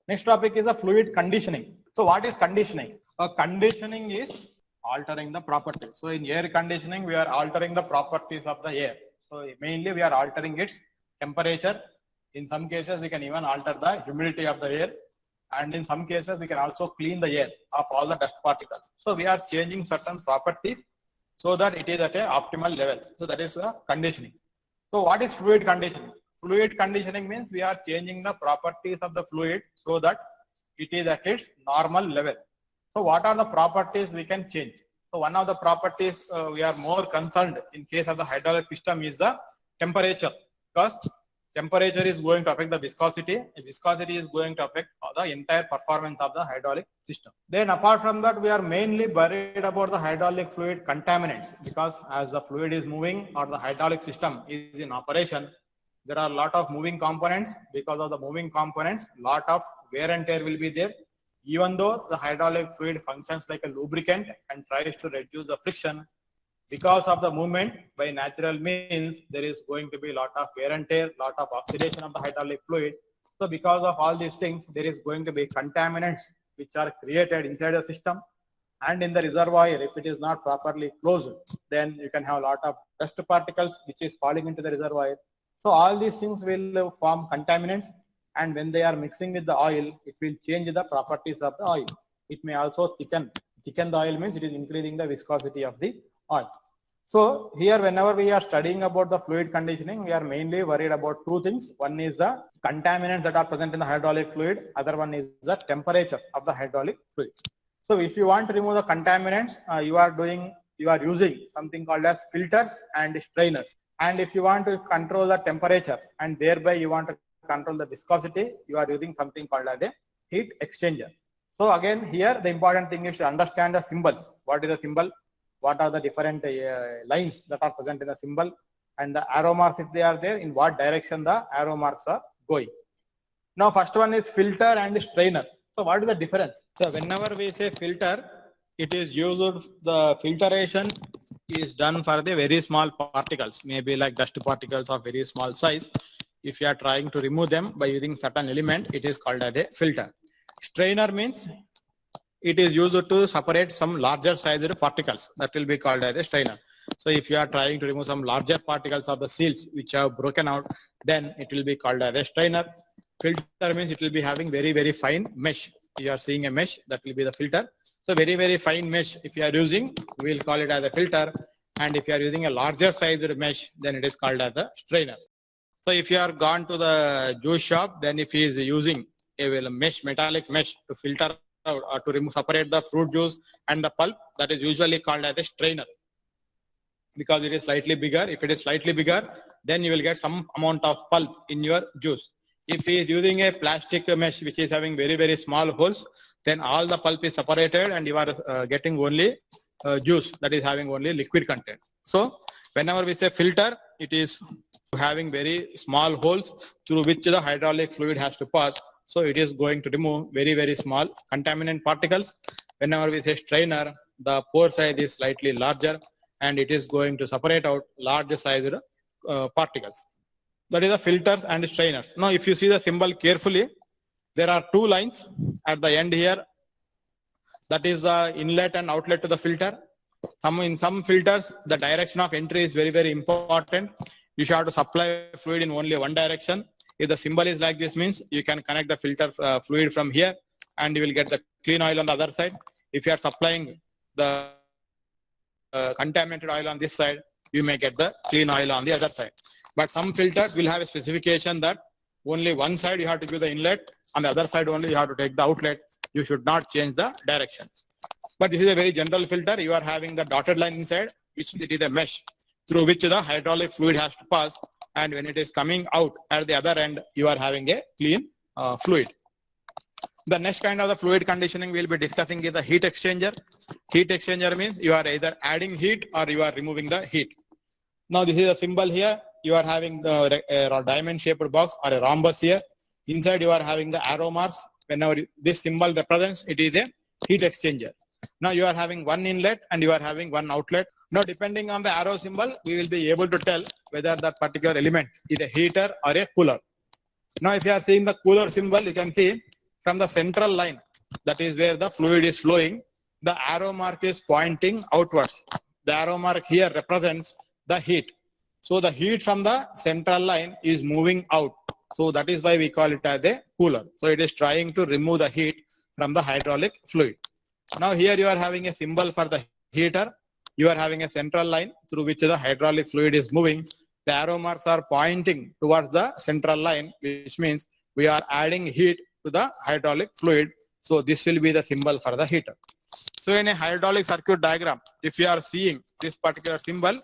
Next topic is the fluid conditioning. So what is conditioning? Conditioning is altering the properties. So in air conditioning, we are altering the properties of the air. So mainly we are altering its temperature. In some cases, we can even alter the humidity of the air. And in some cases, we can also clean the air of all the dust particles. So we are changing certain properties so that it is at an optimal level. So that is conditioning. So what is fluid conditioning? Fluid conditioning means we are changing the properties of the fluid so that it is at its normal level. So what are the properties we can change? So one of the properties we are more concerned in case of the hydraulic system is the temperature, because temperature is going to affect the viscosity. Viscosity is going to affect the entire performance of the hydraulic system. Then apart from that, we are mainly worried about the hydraulic fluid contaminants, because as the fluid is moving or the hydraulic system is in operation, there are a lot of moving components. Because of the moving components, lot of wear and tear will be there. Even though the hydraulic fluid functions like a lubricant and tries to reduce the friction, because of the movement by natural means, there is going to be a lot of wear and tear, lot of oxidation of the hydraulic fluid. So because of all these things, there is going to be contaminants which are created inside the system. And in the reservoir, if it is not properly closed, then you can have a lot of dust particles which is falling into the reservoir. So all these things will form contaminants, and when they are mixing with the oil, it will change the properties of the oil. It may also thicken. Thicken the oil means it is increasing the viscosity of the oil. So here, whenever we are studying about the fluid conditioning, we are mainly worried about two things. One is the contaminants that are present in the hydraulic fluid. Other one is the temperature of the hydraulic fluid. So if you want to remove the contaminants, you are using something called as filters and strainers. And if you want to control the temperature and thereby you want to control the viscosity, you are using something called as a heat exchanger. So again, here the important thing is to understand the symbols. What is the symbol? What are the different lines that are present in the symbol, and the arrow marks, if they are there, in what direction the arrow marks are going. Now first one is filter and strainer. So what is the difference? So whenever we say filter, it is used, the filtration is done for the very small particles, maybe like dust particles of very small size. If you are trying to remove them by using certain element, it is called as a filter. Strainer means it is used to separate some larger sized particles, that will be called as a strainer. So if you are trying to remove some larger particles of the seals which have broken out, then it will be called as a strainer. Filter means it will be having very, very fine mesh. You are seeing a mesh, that will be the filter. So very, very fine mesh, if you are using, we will call it as a filter. And if you are using a larger sized mesh, then it is called as a strainer. So if you are gone to the juice shop, then if he is using a mesh, metallic mesh to filter out or to remove, separate the fruit juice and the pulp, that is usually called as a strainer, because it is slightly bigger. If it is slightly bigger, then you will get some amount of pulp in your juice. If he is using a plastic mesh which is having very, very small holes, then all the pulp is separated and you are getting only juice that is having only liquid content. So whenever we say filter, it is having very small holes through which the hydraulic fluid has to pass. So it is going to remove very, very small contaminant particles. Whenever we say strainer, the pore size is slightly larger and it is going to separate out large sized particles. That is the filters and strainers. Now, if you see the symbol carefully, there are two lines at the end here. That is the inlet and outlet to the filter. In some filters, the direction of entry is very, very important. You should have to supply fluid in only one direction. If the symbol is like this, means you can connect the filter fluid from here and you will get the clean oil on the other side. If you are supplying the contaminated oil on this side, you may get the clean oil on the other side. But some filters will have a specification that only one side you have to give the inlet, on the other side only you have to take the outlet. You should not change the direction. But this is a very general filter. You are having the dotted line inside, which it is a mesh through which the hydraulic fluid has to pass. And when it is coming out at the other end, you are having a clean fluid. The next kind of the fluid conditioning we'll be discussing is the heat exchanger. Heat exchanger means you are either adding heat or you are removing the heat. Now this is a symbol here. You are having the diamond shaped box or a rhombus here. Inside you are having the arrow marks. Whenever this symbol represents, it is a heat exchanger. Now you are having one inlet and you are having one outlet. Now depending on the arrow symbol, we will be able to tell whether that particular element is a heater or a cooler. Now if you are seeing the cooler symbol, you can see from the central line, that is where the fluid is flowing, the arrow mark is pointing outwards. The arrow mark here represents the heat. So the heat from the central line is moving out. So that is why we call it as a cooler. So it is trying to remove the heat from the hydraulic fluid. Now here you are having a symbol for the heater. You are having a central line through which the hydraulic fluid is moving. The arrow marks are pointing towards the central line, which means we are adding heat to the hydraulic fluid. So this will be the symbol for the heater. So in a hydraulic circuit diagram, if you are seeing this particular symbol,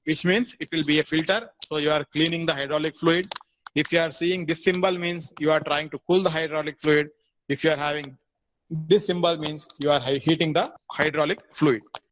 which means it will be a filter. So you are cleaning the hydraulic fluid. If you are seeing this symbol, means you are trying to cool the hydraulic fluid. If you are having this symbol, means you are heating the hydraulic fluid.